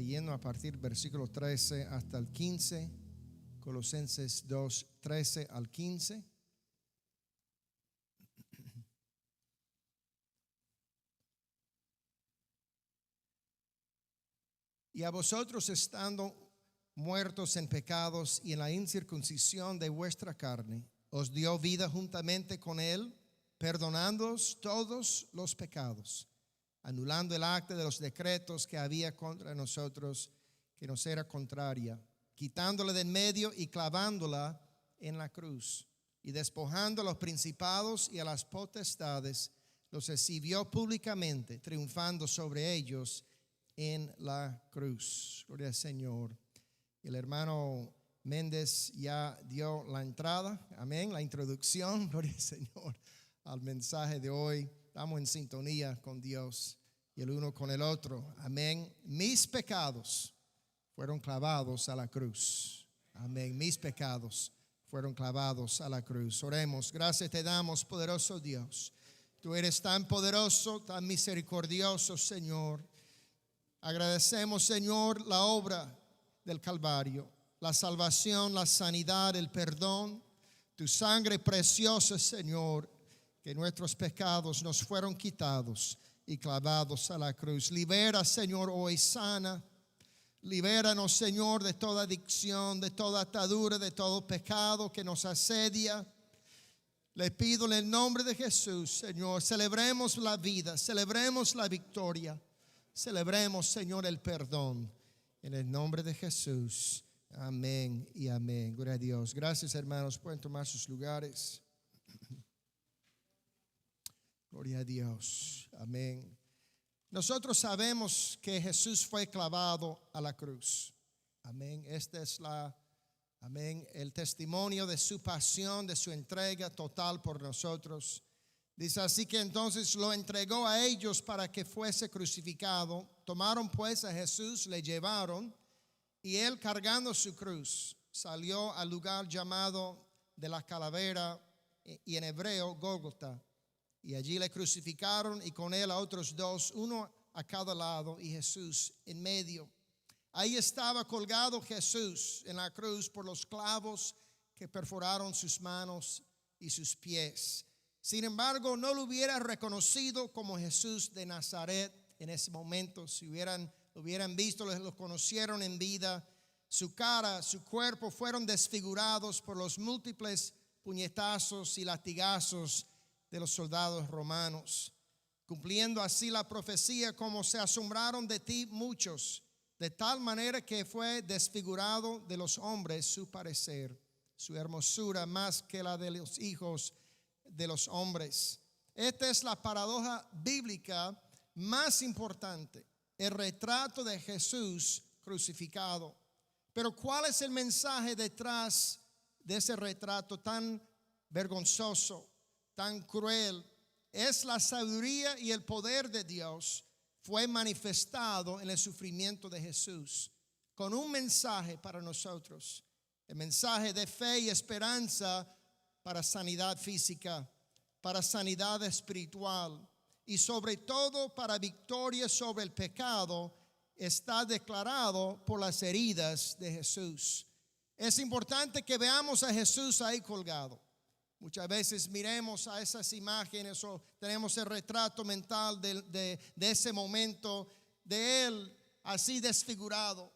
leyendo a partir del versículo 13 hasta el 15, Colosenses 2, 13 al 15. Y a vosotros, estando muertos en pecados y en la incircuncisión de vuestra carne, os dio vida juntamente con él, perdonándoos todos los pecados, anulando el acta de los decretos que había contra nosotros, que nos era contraria, quitándola de en medio y clavándola en la cruz, y despojando a los principados y a las potestades, los exhibió públicamente, triunfando sobre ellos en la cruz. Gloria al Señor. El hermano Méndez ya dio la entrada, amén, la introducción, gloria al Señor, al mensaje de hoy. Estamos en sintonía con Dios y el uno con el otro, amén. Mis pecados fueron clavados a la cruz, amén. Mis pecados fueron clavados a la cruz. Oremos. Gracias te damos, poderoso Dios. Tú eres tan poderoso, tan misericordioso, Señor. Agradecemos, Señor, la obra del Calvario, la salvación, la sanidad, el perdón, tu sangre preciosa, Señor, que nuestros pecados nos fueron quitados y clavados a la cruz. Libera, Señor, hoy sana. Libéranos, Señor, de toda adicción, de toda atadura, de todo pecado que nos asedia. Le pido en el nombre de Jesús, Señor, celebremos la vida, celebremos la victoria. Celebremos, Señor, el perdón en el nombre de Jesús. Amén y amén. Gloria a Dios. Gracias, hermanos. Pueden tomar sus lugares. Gloria a Dios. Amén. Nosotros sabemos que Jesús fue clavado a la cruz. Amén. Este es el testimonio de su pasión, de su entrega total por nosotros. Dice así que entonces lo entregó a ellos para que fuese crucificado. Tomaron pues a Jesús, le llevaron, y él, cargando su cruz, salió al lugar llamado de la calavera, y en hebreo Gólgota. Y allí le crucificaron, y con él a otros dos, uno a cada lado, y Jesús en medio. Ahí estaba colgado Jesús en la cruz por los clavos que perforaron sus manos y sus pies. Sin embargo, no lo hubiera reconocido como Jesús de Nazaret en ese momento. Si lo hubieran visto, lo conocieron en vida. Su cara, su cuerpo fueron desfigurados por los múltiples puñetazos y latigazos de los soldados romanos, cumpliendo así la profecía: como se asombraron de ti muchos, de tal manera que fue desfigurado de los hombres su parecer, su hermosura más que la de los hijos de los hombres. Esta es la paradoja bíblica más importante, el retrato de Jesús crucificado. Pero ¿cuál es el mensaje detrás de ese retrato tan vergonzoso, tan cruel? Es la sabiduría y el poder de Dios fue manifestado en el sufrimiento de Jesús, con un mensaje para nosotros, el mensaje de fe y esperanza para sanidad física, para sanidad espiritual y sobre todo para victoria sobre el pecado. Está declarado por las heridas de Jesús. Es importante que veamos a Jesús ahí colgado. Muchas veces miremos a esas imágenes o tenemos el retrato mental de ese momento de él así desfigurado,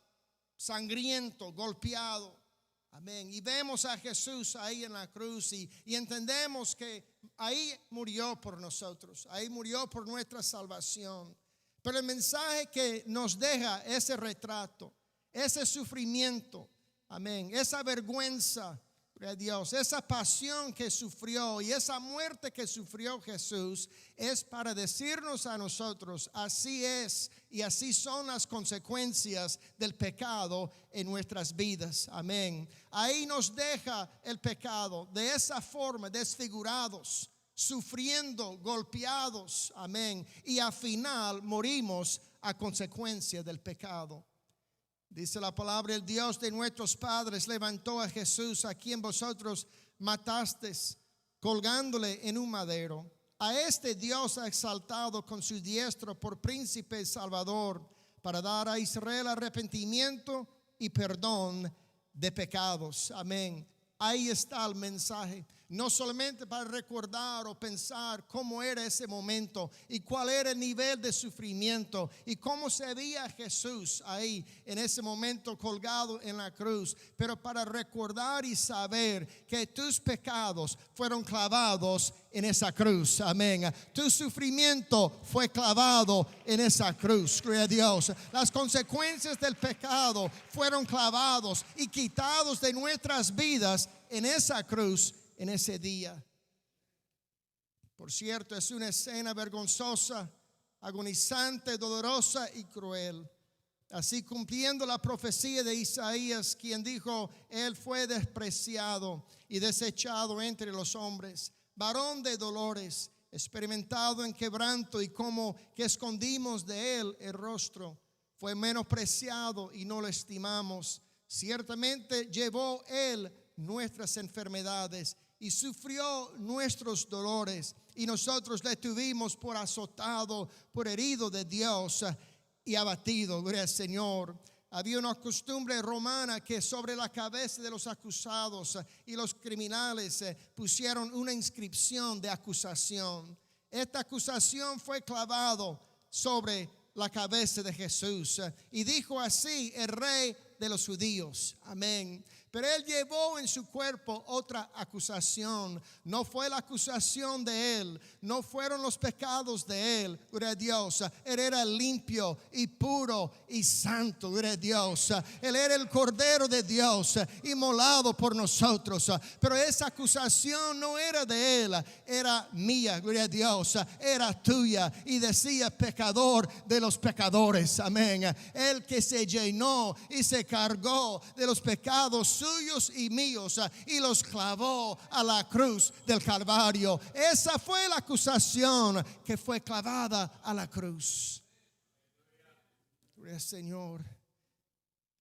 sangriento, golpeado. Amén. Y vemos a Jesús ahí en la cruz y entendemos que ahí murió por nosotros, ahí murió por nuestra salvación. Pero el mensaje que nos deja ese retrato, ese sufrimiento, amén, esa vergüenza, gloria a Dios, esa pasión que sufrió y esa muerte que sufrió Jesús, es para decirnos a nosotros: así es y así son las consecuencias del pecado en nuestras vidas. Amén. Ahí nos deja el pecado de esa forma, desfigurados, sufriendo, golpeados. Amén. Y al final morimos a consecuencia del pecado. Dice la palabra: el Dios de nuestros padres levantó a Jesús, a quien vosotros matasteis, colgándole en un madero. A este Dios ha exaltado con su diestra por príncipe y salvador, para dar a Israel arrepentimiento y perdón de pecados. Amén. Ahí está el mensaje. No solamente para recordar o pensar cómo era ese momento y cuál era el nivel de sufrimiento y cómo se veía Jesús ahí en ese momento colgado en la cruz, pero para recordar y saber que tus pecados fueron clavados en esa cruz. Amén. Tu sufrimiento fue clavado en esa cruz. Gloria a Dios. Las consecuencias del pecado fueron clavados y quitados de nuestras vidas en esa cruz en ese día. Por cierto, es una escena vergonzosa, agonizante, dolorosa y cruel. Así cumpliendo la profecía de Isaías, quien dijo: Él fue despreciado y desechado entre los hombres, varón de dolores, experimentado en quebranto, y como que escondimos de él el rostro. Fue menospreciado y no lo estimamos. Ciertamente llevó él nuestras enfermedades y sufrió nuestros dolores, y nosotros le tuvimos por azotado, por herido de Dios y abatido. Gloria al Señor. Había una costumbre romana que sobre la cabeza de los acusados y los criminales pusieron una inscripción de acusación. Esta acusación fue clavado sobre la cabeza de Jesús, y dijo así: el Rey de los judíos. Amén. Pero él llevó en su cuerpo otra acusación. No fue la acusación de él, no fueron los pecados de él. Gloria a Dios. Él era limpio y puro y santo. Gloria a Dios. Él era el Cordero de Dios, inmolado por nosotros. Pero esa acusación no era de él, era mía. Gloria a Dios. Era tuya, y decía: pecador de los pecadores. Amén. El que se llenó y se cargó de los pecados suyos y míos, y los clavó a la cruz del Calvario. Esa fue la acusación que fue clavada a la cruz. Gloria al Señor.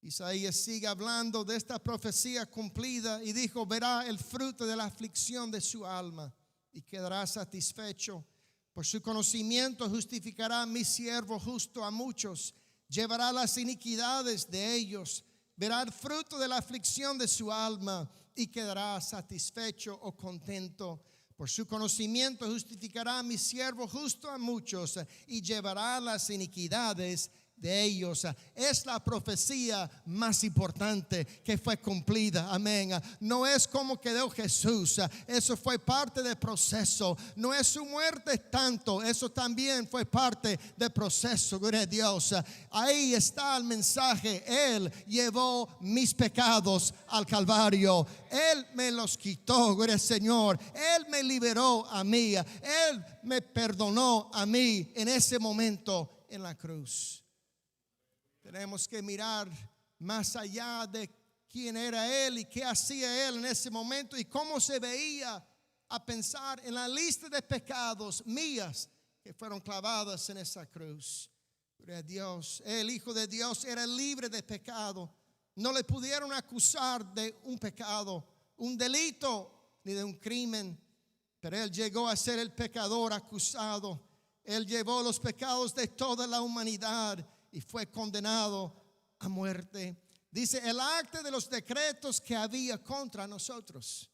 Isaías sigue hablando de esta profecía cumplida y dijo: verá el fruto de la aflicción de su alma y quedará satisfecho. Por su conocimiento justificará a mi siervo justo a muchos, llevará las iniquidades de ellos. Verá el fruto de la aflicción de su alma y quedará satisfecho o contento. Por su conocimiento justificará a mi siervo justo a muchos y llevará las iniquidades de ellos. Es la profecía más importante que fue cumplida. Amén. No es como quedó Jesús, eso fue parte del proceso. No es su muerte tanto, eso también fue parte del proceso. Gloria a Dios. Ahí está el mensaje: Él llevó mis pecados al Calvario, Él me los quitó. Gloria al Señor. Él me liberó a mí, Él me perdonó a mí en ese momento en la cruz. Tenemos que mirar más allá de quién era él y qué hacía él en ese momento y cómo se veía, a pensar en la lista de pecados mías que fueron clavadas en esa cruz. Gloria a Dios. El Hijo de Dios era libre de pecado. No le pudieron acusar de un pecado, un delito, ni de un crimen. Pero él llegó a ser el pecador acusado. Él llevó los pecados de toda la humanidad y fue condenado a muerte. Dice: el acta de los decretos que había contra nosotros.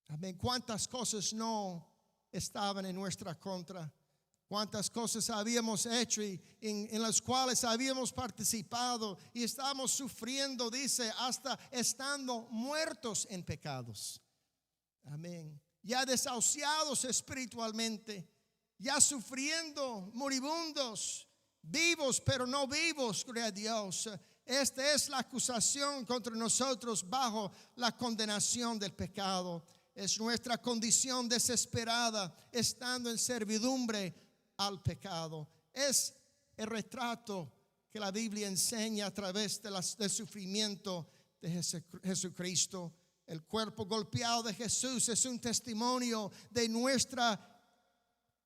Amén. Cuántas cosas no estaban en nuestra contra. Cuántas cosas habíamos hecho y en las cuales habíamos participado y estábamos sufriendo, dice, hasta estando muertos en pecados. Amén. Ya desahuciados espiritualmente, ya sufriendo, moribundos, vivos pero no vivos. Gloria a Dios. Esta es la acusación contra nosotros bajo la condenación del pecado. Es nuestra condición desesperada, estando en servidumbre al pecado. Es el retrato que la Biblia enseña a través del sufrimiento de Jesucristo. El cuerpo golpeado de Jesús es un testimonio de nuestra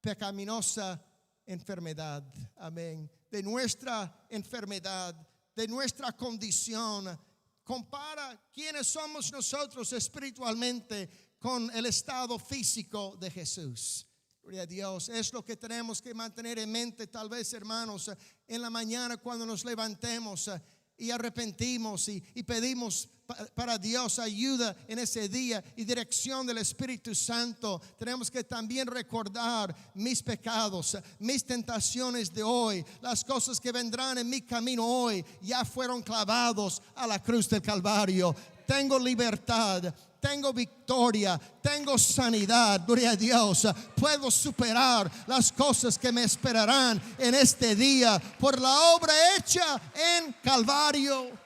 pecaminosa enfermedad. Amén. De nuestra enfermedad, de nuestra condición. Compara quiénes somos nosotros espiritualmente con el estado físico de Jesús. Gloria a Dios. Es lo que tenemos que mantener en mente, tal vez, hermanos, en la mañana cuando nos levantemos y arrepentimos y pedimos para Dios ayuda en ese día y dirección del Espíritu Santo. Tenemos que también recordar mis pecados, mis tentaciones de hoy, las cosas que vendrán en mi camino hoy, ya fueron clavados a la cruz del Calvario. Tengo libertad, tengo victoria, tengo sanidad, gloria a Dios. Puedo superar las cosas que me esperarán en este día por la obra hecha en Calvario.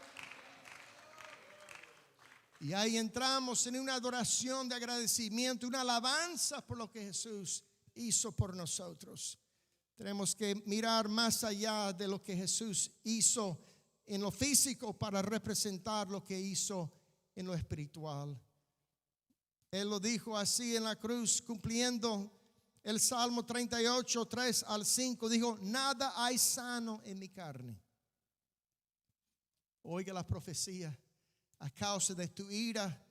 Y ahí entramos en una adoración de agradecimiento, una alabanza por lo que Jesús hizo por nosotros. Tenemos que mirar más allá de lo que Jesús hizo en lo físico para representar lo que hizo en lo espiritual. Él lo dijo así en la cruz, cumpliendo el Salmo 38, 3 al 5. Dijo: nada hay sano en mi carne. Oiga la profecía. A causa de tu ira,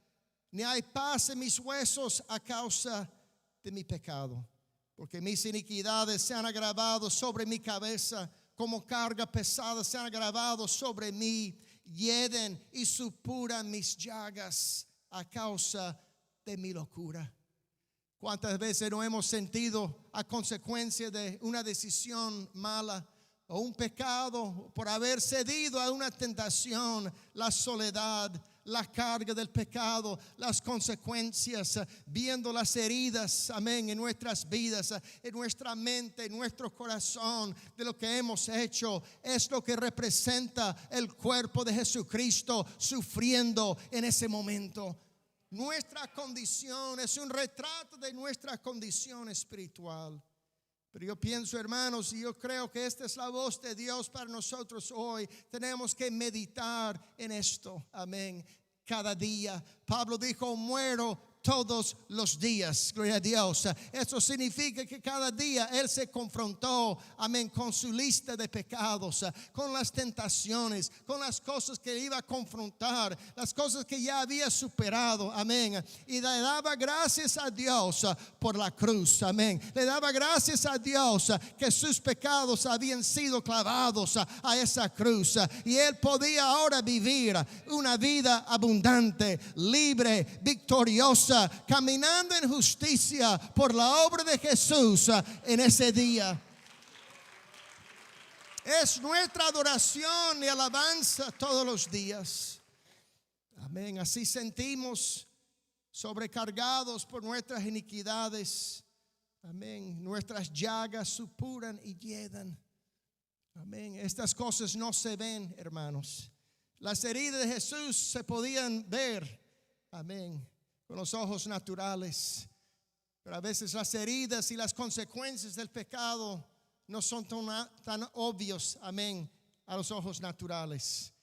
ni hay paz en mis huesos a causa de mi pecado. Porque mis iniquidades se han agravado sobre mi cabeza, como carga pesada se han agravado sobre mí. Hieden y supuran mis llagas a causa de mi locura. ¿Cuántas veces no hemos sentido a consecuencia de una decisión mala o un pecado, por haber cedido a una tentación, la soledad, la carga del pecado, las consecuencias, viendo las heridas, amén, en nuestras vidas, en nuestra mente, en nuestro corazón, de lo que hemos hecho? Es lo que representa el cuerpo de Jesucristo sufriendo en ese momento. Nuestra condición es un retrato de nuestra condición espiritual. Pero yo pienso, hermanos, y yo creo que esta es la voz de Dios para nosotros hoy. Tenemos que meditar en esto, amén, cada día. Pablo dijo: muero todos los días, gloria a Dios. Eso significa que cada día él se confrontó, amén, con su lista de pecados, con las tentaciones, con las cosas que iba a confrontar, las cosas que ya había superado, amén. Y le daba gracias a Dios por la cruz, amén. Le daba gracias a Dios que sus pecados habían sido clavados a esa cruz, y él podía ahora vivir una vida abundante, libre, victoriosa, caminando en justicia por la obra de Jesús en ese día. Es nuestra adoración y alabanza todos los días. Amén. Así sentimos sobrecargados por nuestras iniquidades. Amén. Nuestras llagas supuran y hieden. Amén. Estas cosas no se ven, hermanos. Las heridas de Jesús se podían ver. Amén. Con los ojos naturales. Pero a veces las heridas y las consecuencias del pecado no son tan obvios, amén, a los ojos naturales.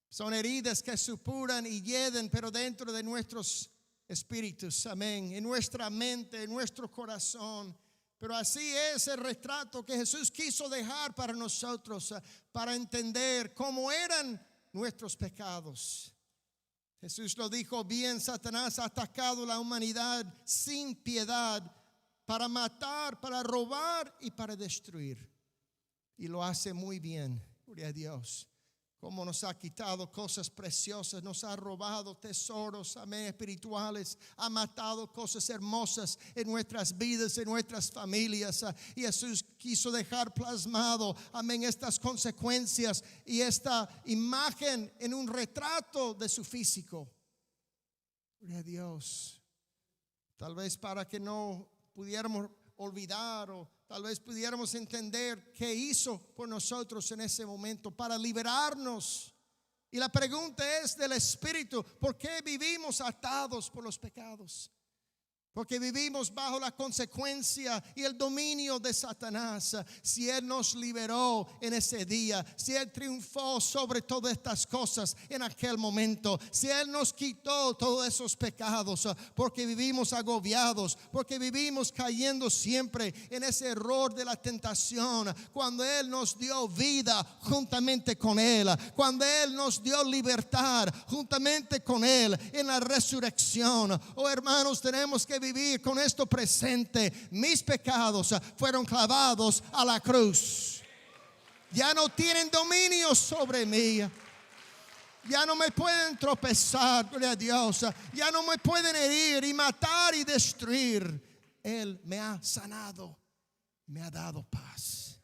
Son heridas que supuran y hieden, pero dentro de nuestros espíritus, amén, en nuestra mente, en nuestro corazón. Pero así es el retrato que Jesús quiso dejar para nosotros, para entender cómo eran nuestros pecados. Jesús lo dijo bien: Satanás ha atacado la humanidad sin piedad para matar, para robar y para destruir. Y lo hace muy bien, gloria a Dios. Como nos ha quitado cosas preciosas, nos ha robado tesoros, amén, espirituales, ha matado cosas hermosas en nuestras vidas, en nuestras familias. Y Jesús quiso dejar plasmado, amén, estas consecuencias y esta imagen en un retrato de su físico. Gloria a Dios. Tal vez para que no pudiéramos olvidar, o tal vez pudiéramos entender qué hizo por nosotros en ese momento para liberarnos. Y la pregunta es del espíritu: ¿por qué vivimos atados por los pecados? Porque vivimos bajo la consecuencia y el dominio de Satanás. Si Él nos liberó en ese día, si Él triunfó sobre todas estas cosas en aquel momento, si Él nos quitó todos esos pecados, porque vivimos agobiados, porque vivimos cayendo siempre en ese error de la tentación, cuando Él nos dio vida juntamente con Él, cuando Él nos dio libertad juntamente con Él en la resurrección. Oh, hermanos, tenemos que vivir con esto presente. Mis pecados fueron clavados a la cruz. Ya no tienen dominio sobre mí. Ya no me pueden tropezar, gloria a Dios. Ya no me pueden herir y matar y destruir. Él me ha sanado, me ha dado paz.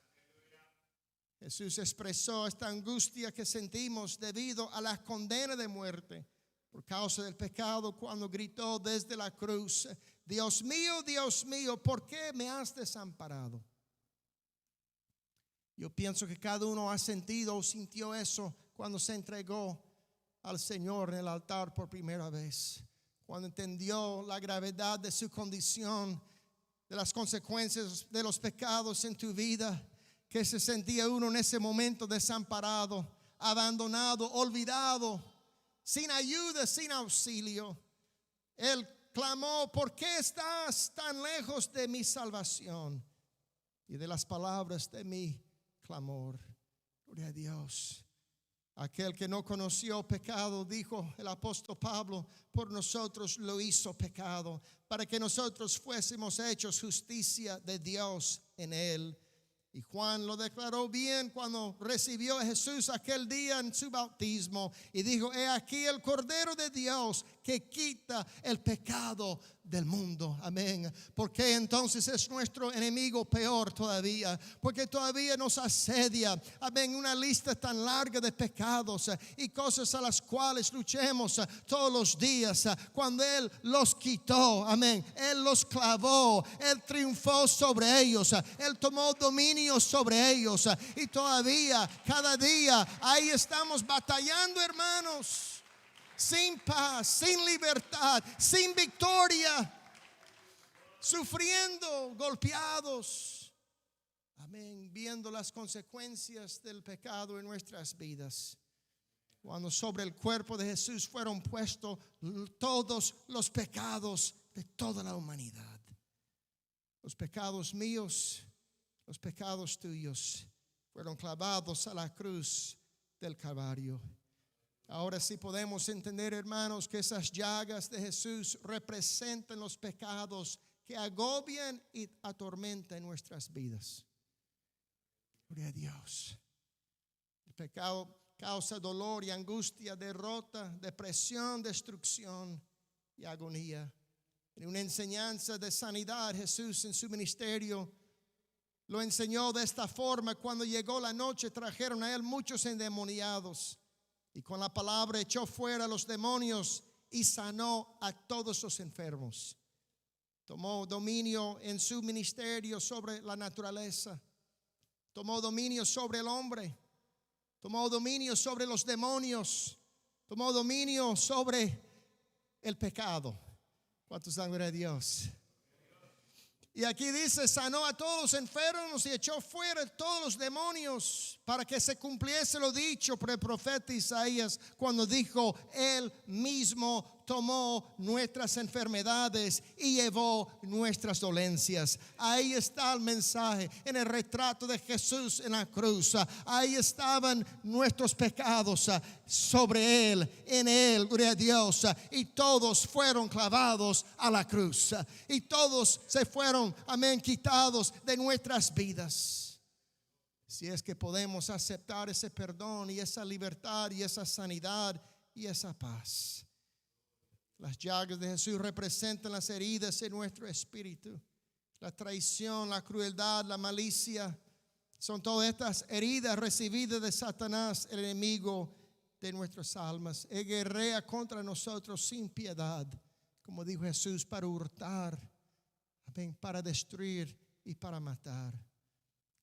Jesús expresó esta angustia que sentimos debido a la condena de muerte por causa del pecado cuando gritó desde la cruz: Dios mío, ¿por qué me has desamparado? Yo pienso que cada uno ha sentido o sintió eso cuando se entregó al Señor en el altar por primera vez, cuando entendió la gravedad de su condición, de las consecuencias de los pecados en tu vida, que se sentía uno en ese momento desamparado, abandonado, olvidado, sin ayuda, sin auxilio. Él clamó: ¿por qué estás tan lejos de mi salvación y de las palabras de mi clamor? Gloria a Dios. Aquel que no conoció pecado, dijo el apóstol Pablo, por nosotros lo hizo pecado, para que nosotros fuésemos hechos justicia de Dios en él. Y Juan lo declaró bien cuando recibió a Jesús aquel día en su bautismo y dijo: he aquí el Cordero de Dios que quita el pecado del mundo. Amén. Porque entonces es nuestro enemigo peor todavía, porque todavía nos asedia, amén, una lista tan larga de pecados y cosas a las cuales luchemos todos los días. Cuando Él los quitó, amén, Él los clavó, Él triunfó sobre ellos, Él tomó dominio sobre ellos, y todavía cada día ahí estamos batallando, hermanos, sin paz, sin libertad, sin victoria, sufriendo, golpeados, amén, viendo las consecuencias del pecado en nuestras vidas. Cuando sobre el cuerpo de Jesús fueron puestos todos los pecados de toda la humanidad, los pecados míos, los pecados tuyos, fueron clavados a la cruz del Calvario. Ahora sí podemos entender, hermanos, que esas llagas de Jesús representan los pecados que agobian y atormentan nuestras vidas. Gloria a Dios. El pecado causa dolor y angustia, derrota, depresión, destrucción y agonía. En una enseñanza de sanidad, Jesús en su ministerio lo enseñó de esta forma: cuando llegó la noche, trajeron a él muchos endemoniados, y con la palabra echó fuera los demonios y sanó a todos los enfermos. Tomó dominio en su ministerio sobre la naturaleza. Tomó dominio sobre el hombre. Tomó dominio sobre los demonios. Tomó dominio sobre el pecado. ¿Cuántos dan gloria a Dios? Y aquí dice: sanó a todos los enfermos y echó fuera todos los demonios, para que se cumpliese lo dicho por el profeta Isaías, cuando dijo: Él mismo tomó nuestras enfermedades y llevó nuestras dolencias. Ahí está el mensaje, en el retrato de Jesús en la cruz. Ahí estaban nuestros pecados sobre Él, en Él, gloria a Dios. Y todos fueron clavados a la cruz. Y todos se fueron, amén, quitados de nuestras vidas. Si es que podemos aceptar ese perdón y esa libertad y esa sanidad y esa paz. Las llagas de Jesús representan las heridas en nuestro espíritu. La traición, la crueldad, la malicia, son todas estas heridas recibidas de Satanás, el enemigo de nuestras almas. Él guerrea contra nosotros sin piedad, como dijo Jesús, para hurtar, para destruir y para matar.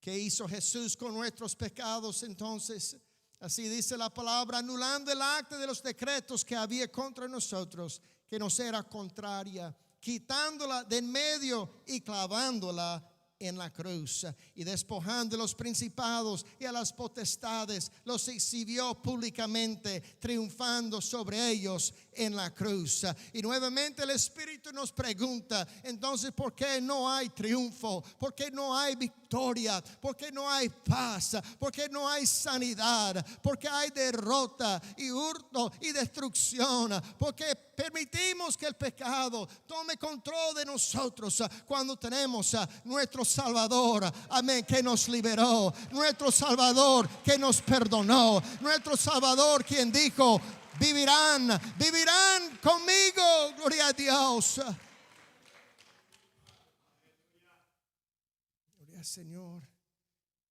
¿Qué hizo Jesús con nuestros pecados entonces? Así dice la palabra: anulando el acta de los decretos que había contra nosotros, que nos era contraria, quitándola de en medio y clavándola en la cruz, y despojando a los principados y a las potestades, los exhibió públicamente, triunfando sobre ellos en la cruz. Y nuevamente el Espíritu nos pregunta, entonces, ¿por qué no hay triunfo? ¿Por qué no hay victoria? ¿Por qué no hay paz? ¿Por qué no hay sanidad? ¿Por qué hay derrota y hurto y destrucción? ¿Por qué permitimos que el pecado tome control de nosotros cuando tenemos a nuestro Salvador, amén, que nos liberó, nuestro Salvador que nos perdonó, nuestro Salvador quien dijo, vivirán conmigo, gloria a Dios. Gloria al Señor.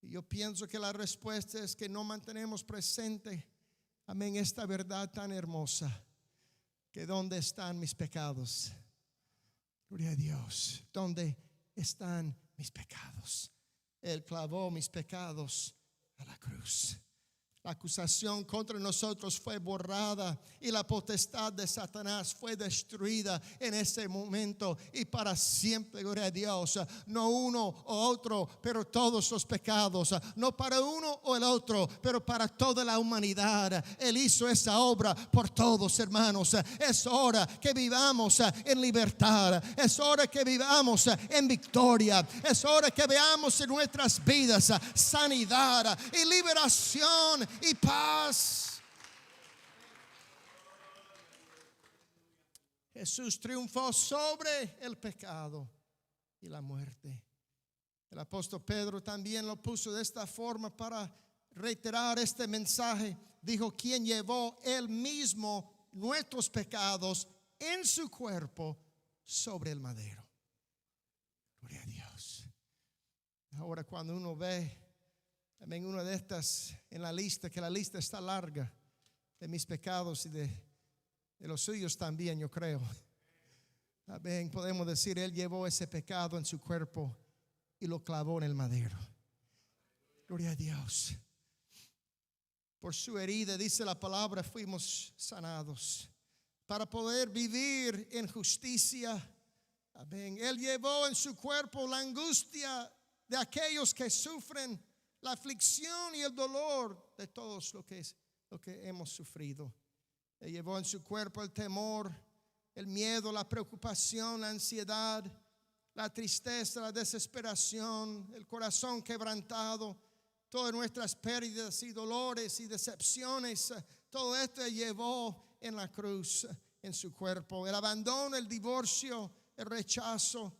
Y yo pienso que la respuesta es que no mantenemos presente, amén, esta verdad tan hermosa, que ¿dónde están mis pecados? Gloria a Dios. ¿Dónde están mis pecados? Él clavó mis pecados a la cruz. La acusación contra nosotros fue borrada y la potestad de Satanás fue destruida en ese momento y para siempre, gloria a Dios. No uno o otro, pero todos los pecados. No para uno o el otro, pero para toda la humanidad. Él hizo esa obra por todos, hermanos. Es hora que vivamos en libertad. Es hora que vivamos en victoria. Es hora que veamos en nuestras vidas sanidad y liberación y paz. Jesús triunfó sobre el pecado y la muerte. El apóstol Pedro también lo puso de esta forma para reiterar este mensaje. Dijo, quien llevó él mismo nuestros pecados en su cuerpo sobre el madero. Gloria a Dios. Ahora cuando uno ve también una de estas en la lista, que la lista está larga, de mis pecados y de los suyos también, yo creo. Amén. Podemos decir, Él llevó ese pecado en su cuerpo y lo clavó en el madero. Gloria a Dios. Por su herida, dice la palabra, fuimos sanados. Para poder vivir en justicia. Amén. Él llevó en su cuerpo la angustia de aquellos que sufren, la aflicción y el dolor de todos lo que hemos sufrido. Él llevó en su cuerpo el temor, el miedo, la preocupación, la ansiedad, la tristeza, la desesperación, el corazón quebrantado, todas nuestras pérdidas y dolores y decepciones. Todo esto Él llevó en la cruz, en su cuerpo. El abandono, el divorcio, el rechazo,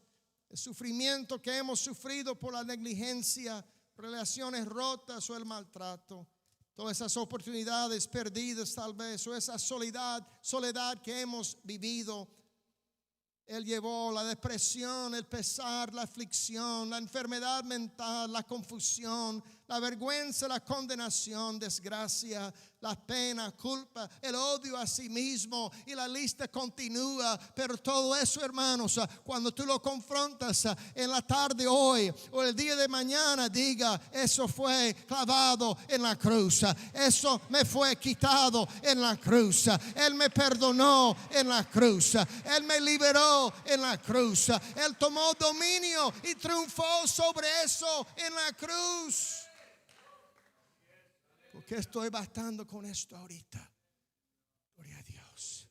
el sufrimiento que hemos sufrido por la negligencia, relaciones rotas o el maltrato, todas esas oportunidades perdidas tal vez, o esa soledad que hemos vivido. Él llevó la depresión, el pesar, la aflicción, la enfermedad mental, la confusión, la vergüenza, la condenación, desgracia, la pena, culpa, el odio a sí mismo, y la lista continúa. Pero todo eso, hermanos, cuando tú lo confrontas en la tarde hoy o el día de mañana, diga, eso fue clavado en la cruz, eso me fue quitado en la cruz, Él me perdonó en la cruz, Él me liberó en la cruz, Él tomó dominio y triunfó sobre eso en la cruz. Porque estoy bastando con esto ahorita. Gloria a Dios.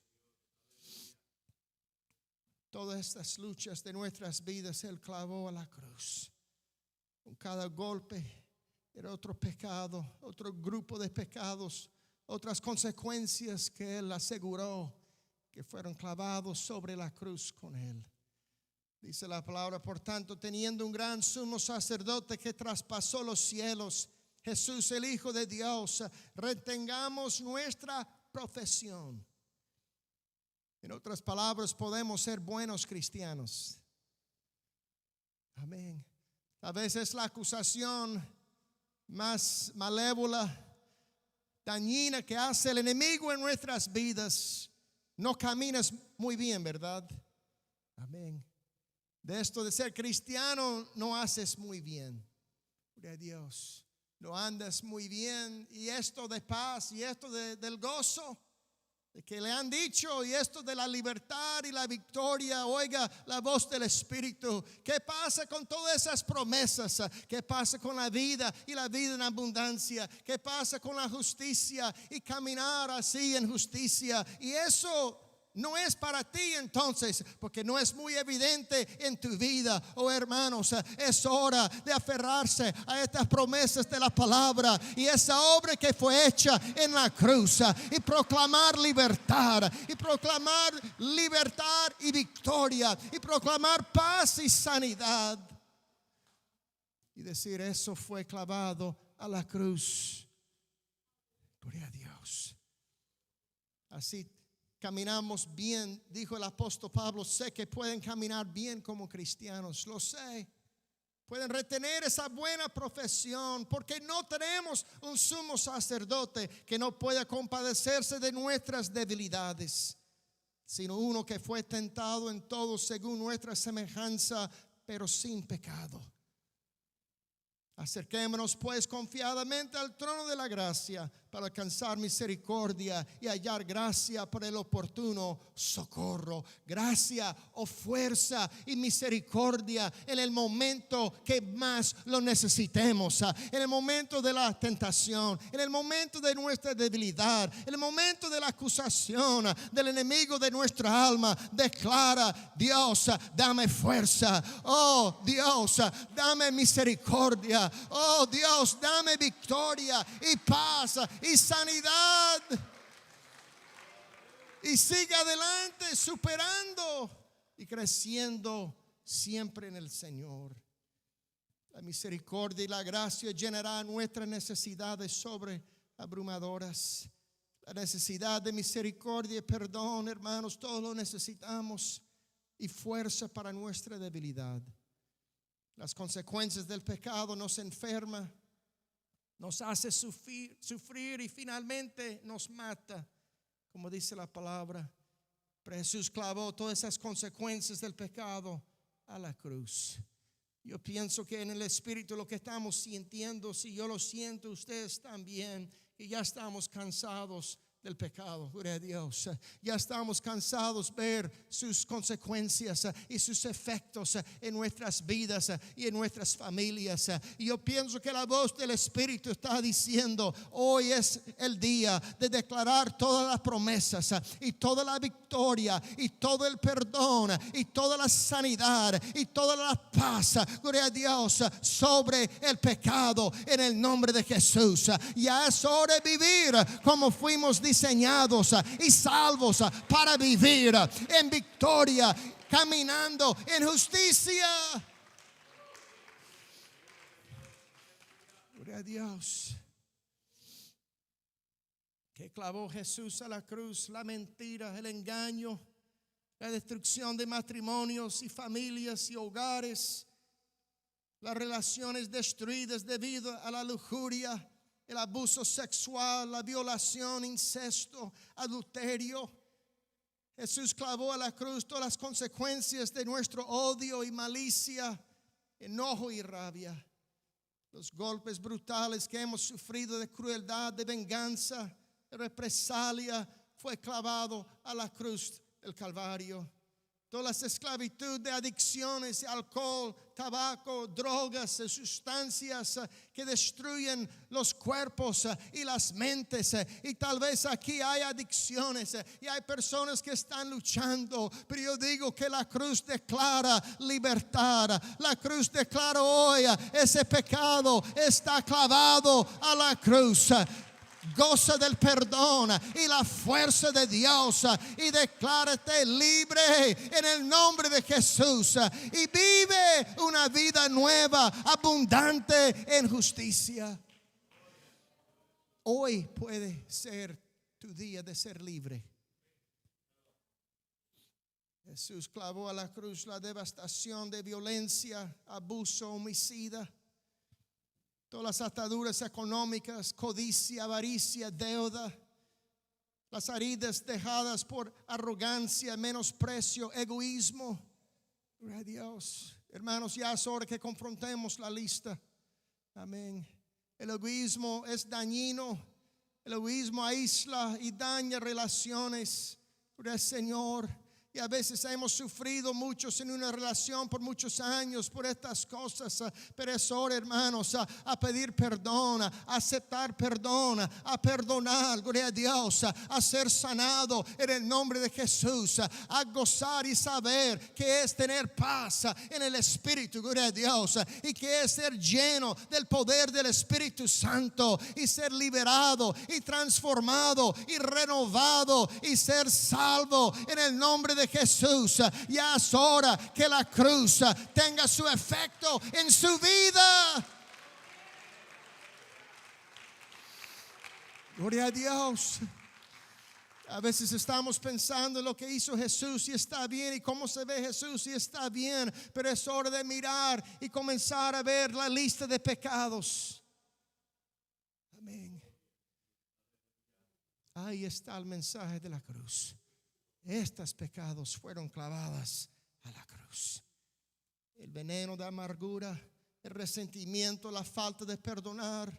Todas estas luchas de nuestras vidas Él clavó a la cruz. Con cada golpe era otro pecado, otro grupo de pecados, otras consecuencias que Él aseguró que fueron clavados sobre la cruz con Él. Dice la palabra, por tanto, teniendo un gran sumo sacerdote que traspasó los cielos, Jesús, el Hijo de Dios, retengamos nuestra profesión. En otras palabras, podemos ser buenos cristianos. Amén. A veces la acusación más malévola, dañina que hace el enemigo en nuestras vidas. No caminas muy bien, ¿verdad? Amén. De esto de ser cristiano no haces muy bien. Gloria a Dios. No andas muy bien, y esto de paz y esto del gozo de que le han dicho, y esto de la libertad y la victoria. Oiga la voz del Espíritu. ¿Qué pasa con todas esas promesas? ¿Qué pasa con la vida y la vida en abundancia? ¿Qué pasa con la justicia y caminar así en justicia? Y eso no es para ti entonces, porque no es muy evidente en tu vida. Oh hermanos, es hora de aferrarse a estas promesas de la palabra y esa obra que fue hecha en la cruz, y proclamar libertad, y victoria, y proclamar paz y sanidad, y decir: eso fue clavado a la cruz. Gloria a Dios. Así caminamos bien, dijo el apóstol Pablo. Sé que pueden caminar bien como cristianos, lo sé. Pueden retener esa buena profesión, porque no tenemos un sumo sacerdote que no pueda compadecerse de nuestras debilidades, sino uno que fue tentado en todo según nuestra semejanza, pero sin pecado. Acerquémonos pues confiadamente al trono de la gracia para alcanzar misericordia y hallar gracia para el oportuno socorro. Gracia o fuerza y misericordia en el momento que más lo necesitemos, en el momento de la tentación, en el momento de nuestra debilidad, en el momento de la acusación del enemigo de nuestra alma. Declara: Dios, dame fuerza. Oh Dios, dame misericordia. Oh Dios, dame victoria y paz y sanidad. Y sigue adelante, superando y creciendo siempre en el Señor. La misericordia y la gracia llenarán nuestras necesidades sobreabrumadoras. La necesidad de misericordia y perdón, hermanos, todos lo necesitamos, y fuerza para nuestra debilidad. Las consecuencias del pecado nos enferma, nos hace sufrir y finalmente nos mata, como dice la palabra. Pero Jesús clavó todas esas consecuencias del pecado a la cruz. Yo pienso que en el Espíritu lo que estamos sintiendo, si yo lo siento, ustedes también, que ya estamos cansados del pecado. Gloria a Dios. Ya estamos cansados de ver sus consecuencias y sus efectos en nuestras vidas y en nuestras familias. Y yo pienso que la voz del Espíritu está diciendo: hoy es el día de declarar todas las promesas y toda la victoria y todo el perdón y toda la sanidad y toda la paz, gloria a Dios, sobre el pecado en el nombre de Jesús. Ya es hora de vivir como fuimos diseñados y salvos para vivir en victoria, caminando en justicia. Gloria a Dios. Que clavó Jesús a la cruz: la mentira, el engaño, la destrucción de matrimonios y familias y hogares, las relaciones destruidas debido a la lujuria, el abuso sexual, la violación, incesto, adulterio. Jesús clavó a la cruz todas las consecuencias de nuestro odio y malicia, enojo y rabia. Los golpes brutales que hemos sufrido de crueldad, de venganza, de represalia, fue clavado a la cruz del Calvario. Toda la esclavitud de adicciones, alcohol, tabaco, drogas, sustancias que destruyen los cuerpos y las mentes. Y tal vez aquí hay adicciones y hay personas que están luchando, pero yo digo que la cruz declara libertad. La cruz declara hoy: ese pecado está clavado a la cruz. Goza del perdón y la fuerza de Dios y declárate libre en el nombre de Jesús, y vive una vida nueva, abundante en justicia. Hoy puede ser tu día de ser libre. Jesús clavó a la cruz la devastación de violencia, abuso, homicida, todas las ataduras económicas, codicia, avaricia, deuda, las heridas dejadas por arrogancia, menosprecio, egoísmo. Gloria a Dios. Hermanos, ya es hora que confrontemos la lista. Amén. El egoísmo es dañino. El egoísmo aísla y daña relaciones. Gloria al Señor. Y a veces hemos sufrido muchos en una relación por muchos años por estas cosas. Pero es hora, hermanos, a pedir perdón, a aceptar perdón, a perdonar, gloria a Dios, a ser sanado en el nombre de Jesús, a gozar y saber que es tener paz en el Espíritu, gloria a Dios, y que es ser lleno del poder del Espíritu Santo y ser liberado y transformado y renovado y ser salvo en el nombre de Jesús. Ya es hora que la cruz tenga su efecto en su vida. Gloria a Dios. A veces estamos pensando en lo que hizo Jesús y está bien, y cómo se ve Jesús y está bien, pero es hora de mirar y comenzar a ver la lista de pecados. Amén. Ahí está el mensaje de la cruz. Estos pecados fueron clavados a la cruz. El veneno de amargura, el resentimiento, la falta de perdonar,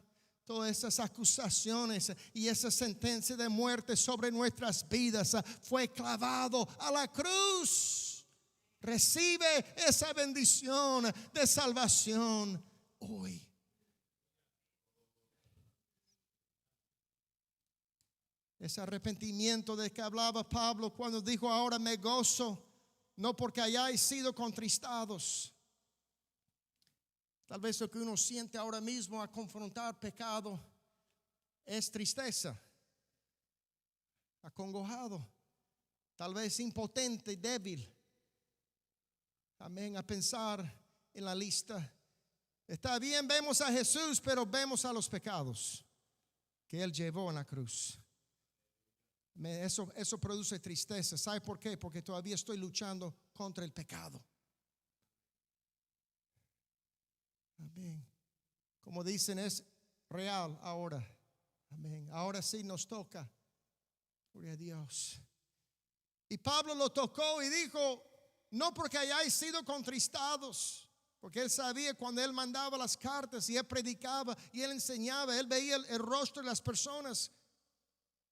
todas esas acusaciones y esa sentencia de muerte sobre nuestras vidas fue clavado a la cruz. Recibe esa bendición de salvación hoy. Ese arrepentimiento de que hablaba Pablo cuando dijo: ahora me gozo, no porque hayáis sido contristados. Tal vez lo que uno siente ahora mismo a confrontar pecado es tristeza, acongojado, tal vez impotente y débil. Amén, a pensar en la lista. Está bien, vemos a Jesús, pero vemos a los pecados que Él llevó en la cruz. Eso produce tristeza. ¿Sabe por qué? Porque todavía estoy luchando contra el pecado. Amén. Como dicen, es real ahora. Amén. Ahora sí nos toca. Gloria a Dios. Y Pablo lo tocó y dijo: no porque hayáis sido contristados. Porque él sabía, cuando él mandaba las cartas y él predicaba y él enseñaba, él veía el rostro de las personas.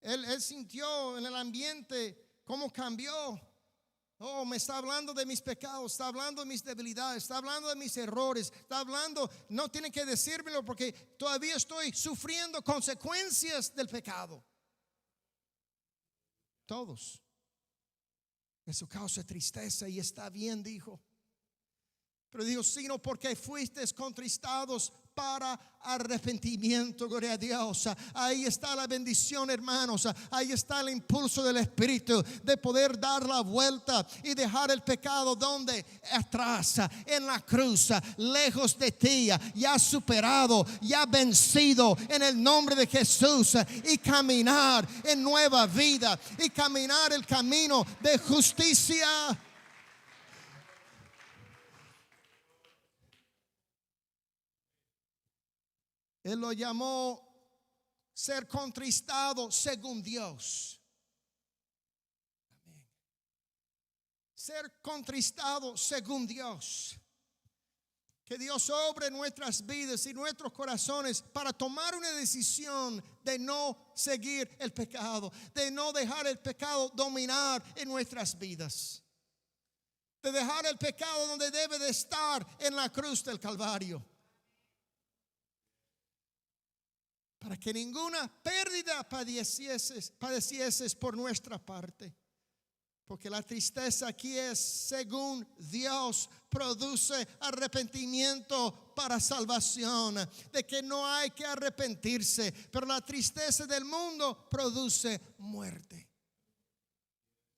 Él sintió en el ambiente cómo cambió. Oh, me está hablando de mis pecados, está hablando de mis debilidades, está hablando de mis errores, está hablando, no tiene que decírmelo porque todavía estoy sufriendo consecuencias del pecado. Todos. Eso causa tristeza y está bien, dijo. Pero dijo: sino porque fuisteis contristados para arrepentimiento. Gloria a Dios. Ahí está la bendición, hermanos. Ahí está el impulso del Espíritu de poder dar la vuelta y dejar el pecado donde atrás, en la cruz, lejos de ti, ya superado, ya vencido en el nombre de Jesús, y caminar en nueva vida y caminar el camino de justicia. Él lo llamó ser contristado según Dios. Amén. Ser contristado según Dios. Que Dios obre en nuestras vidas y nuestros corazones para tomar una decisión de no seguir el pecado, de no dejar el pecado dominar en nuestras vidas, de dejar el pecado donde debe de estar, en la cruz del Calvario. Para que ninguna pérdida padecieses por nuestra parte. Porque la tristeza aquí es, según Dios, produce arrepentimiento para salvación. De que no hay que arrepentirse. Pero la tristeza del mundo produce muerte.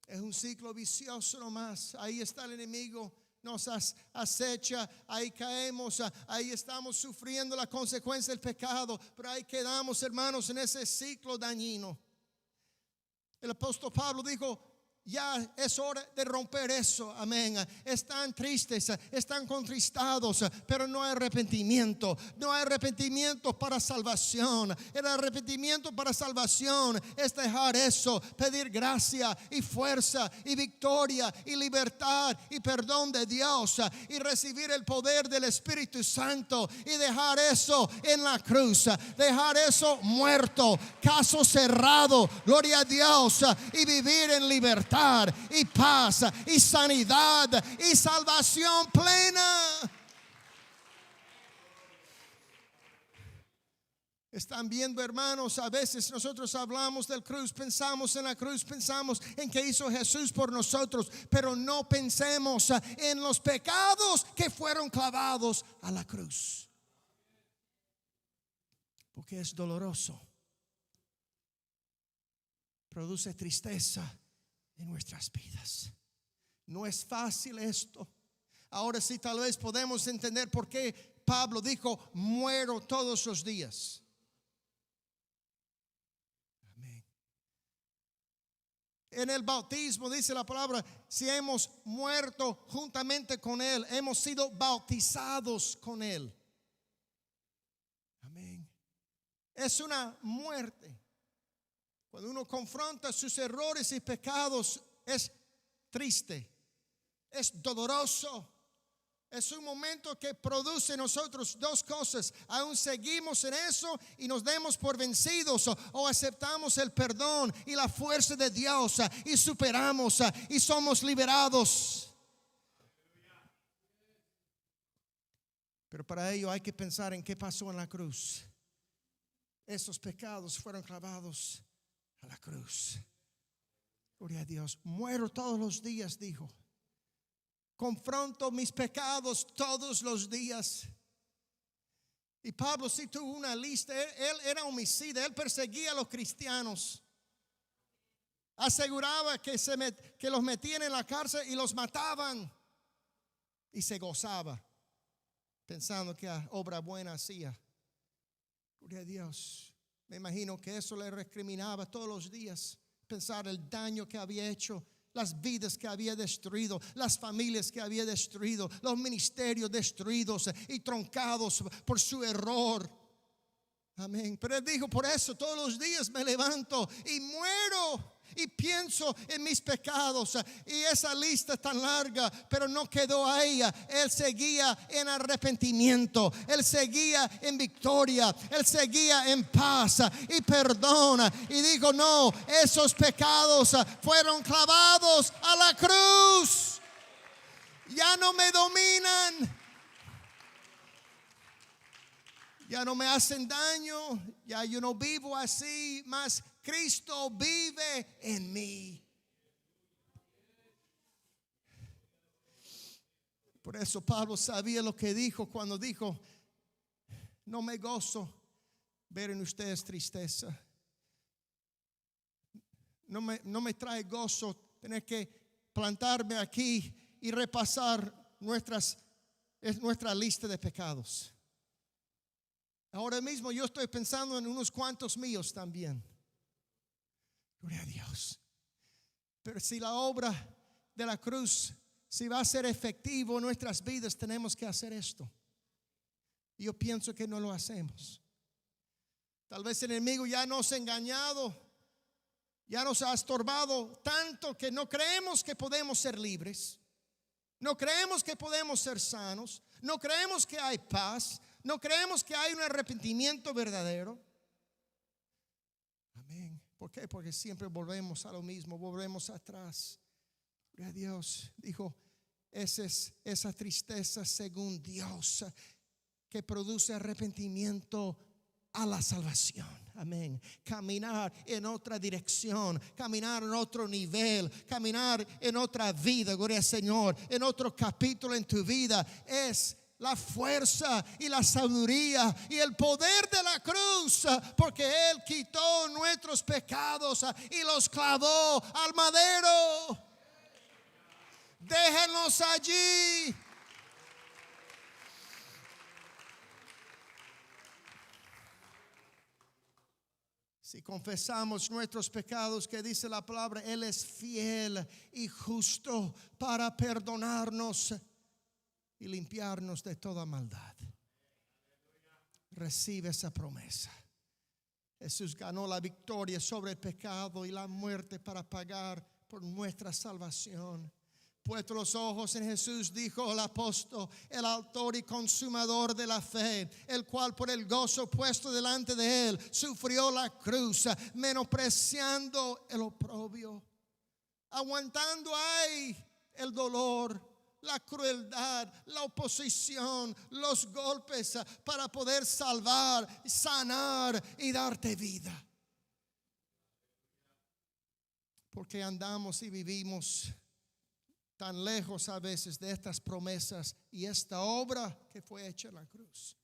Es un ciclo vicioso nomás. Ahí está el enemigo. Nos acecha, ahí caemos, ahí estamos sufriendo la consecuencia del pecado, pero ahí quedamos, hermanos, en ese ciclo dañino. El apóstol Pablo dijo: ya es hora de romper eso. Amén. Están tristes, están contristados, pero no hay arrepentimiento. No hay arrepentimiento para salvación. El arrepentimiento para salvación es dejar eso, pedir gracia y fuerza y victoria y libertad y perdón de Dios, y recibir el poder del Espíritu Santo y dejar eso en la cruz, dejar eso muerto, caso cerrado, gloria a Dios, y vivir en libertad. bienestar y paz y sanidad y salvación plena. Están viendo, hermanos, a veces nosotros hablamos del cruz, pensamos en la cruz, pensamos en que hizo Jesús por nosotros, pero no pensemos en los pecados que fueron clavados a la cruz. Porque es doloroso. Produce tristeza en nuestras vidas. No es fácil esto. Ahora sí, tal vez podemos entender por qué Pablo dijo: muero todos los días. Amén. En el bautismo dice la palabra: si hemos muerto juntamente con Él, hemos sido bautizados con Él. Amén. Es una muerte. Cuando uno confronta sus errores y pecados, es triste, es doloroso. Es un momento que produce en nosotros dos cosas: aún seguimos en eso y nos demos por vencidos, o aceptamos el perdón y la fuerza de Dios y superamos y somos liberados. Pero para ello hay que pensar en qué pasó en la cruz. Esos pecados fueron clavados a la cruz. Gloria a Dios. Muero todos los días, dijo. Confronto mis pecados todos los días. Y Pablo sí tuvo una lista. Él era homicida. Él perseguía a los cristianos. Aseguraba que los metían en la cárcel y los mataban. Y se gozaba, pensando que obra buena hacía. Gloria a Dios. Me imagino que eso le recriminaba todos los días. Pensar el daño que había hecho, las vidas que había destruido, las familias que había destruido, los ministerios destruidos y truncados por su error. Amén. Pero él dijo: por eso todos los días me levanto y muero y pienso en mis pecados. Y esa lista es tan larga, pero no quedó ahí. Él seguía en arrepentimiento, él seguía en victoria, él seguía en paz y perdona. Y dijo: no, esos pecados fueron clavados a la cruz. Ya no me dominan. Ya no me hacen daño. Ya yo no vivo así, más Cristo vive en mí. Por eso Pablo sabía lo que dijo cuando dijo: no me gozo ver en ustedes tristeza. No me trae gozo tener que plantarme aquí y repasar nuestra lista de pecados. Ahora mismo yo estoy pensando en unos cuantos míos también. Gloria a Dios. Pero si la obra de la cruz, si va a ser efectivo en nuestras vidas, tenemos que hacer esto. Y yo pienso que no lo hacemos. Tal vez el enemigo ya nos ha engañado, ya nos ha estorbado tanto que no creemos que podemos ser libres. No creemos que podemos ser sanos. No creemos que hay paz. No creemos que hay un arrepentimiento verdadero. Amén. ¿Por qué? Porque siempre volvemos a lo mismo, volvemos atrás. Gloria a Dios. Dijo: esa tristeza según Dios que produce arrepentimiento a la salvación. Amén. Caminar en otra dirección, caminar en otro nivel, caminar en otra vida, gloria al Señor, en otro capítulo en tu vida, es la fuerza y la sabiduría y el poder de la cruz, porque Él quitó nuestros pecados y los clavó al madero. Déjenos allí. Si confesamos nuestros pecados, que dice la palabra, Él es fiel y justo para perdonarnos y limpiarnos de toda maldad. Recibe esa promesa. Jesús ganó la victoria sobre el pecado y la muerte para pagar por nuestra salvación. Puesto los ojos en Jesús, dijo el apóstol, el autor y consumador de la fe, el cual por el gozo puesto delante de él sufrió la cruz, menospreciando el oprobio, aguantando ahí el dolor, la crueldad, la oposición, los golpes para poder salvar, sanar y darte vida. Porque andamos y vivimos tan lejos a veces de estas promesas y esta obra que fue hecha en la cruz.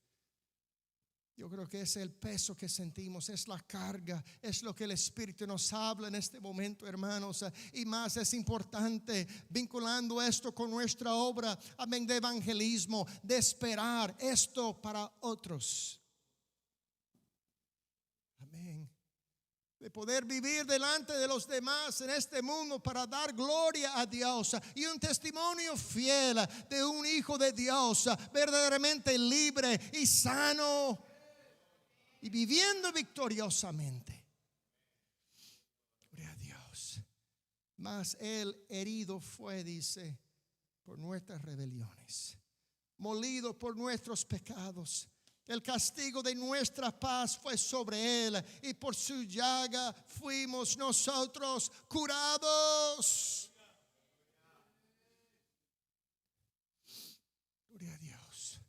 Yo creo que es el peso que sentimos, es la carga, es lo que el Espíritu nos habla en este momento, hermanos. Y más es importante, vinculando esto con nuestra obra, amén, de evangelismo, de esperar esto para otros. Amén. De poder vivir delante de los demás en este mundo para dar gloria a Dios. Y un testimonio fiel de un hijo de Dios, verdaderamente libre y sano. Y viviendo victoriosamente. Gloria a Dios. Mas Él herido fue, dice, por nuestras rebeliones, molido por nuestros pecados. El castigo de nuestra paz fue sobre Él, y por su llaga fuimos nosotros curados. Gloria a Dios.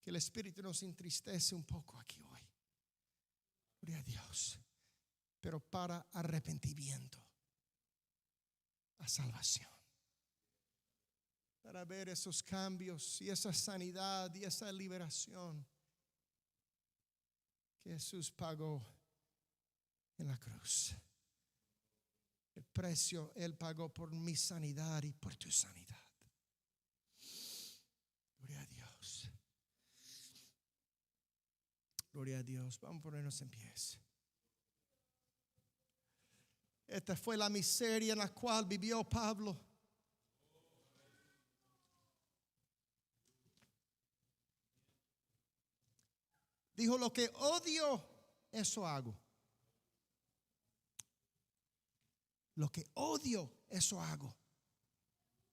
Que el Espíritu nos entristece un poco aquí hoy. Gloria a Dios. Pero para arrepentimiento, a salvación. Para ver esos cambios y esa sanidad y esa liberación que Jesús pagó en la cruz. El precio Él pagó por mi sanidad y por tu sanidad. Gloria a Dios. Gloria a Dios. Vamos a ponernos en pies. Esta fue la miseria en la cual vivió Pablo. Dijo: lo que odio, eso hago. Lo que odio, eso hago.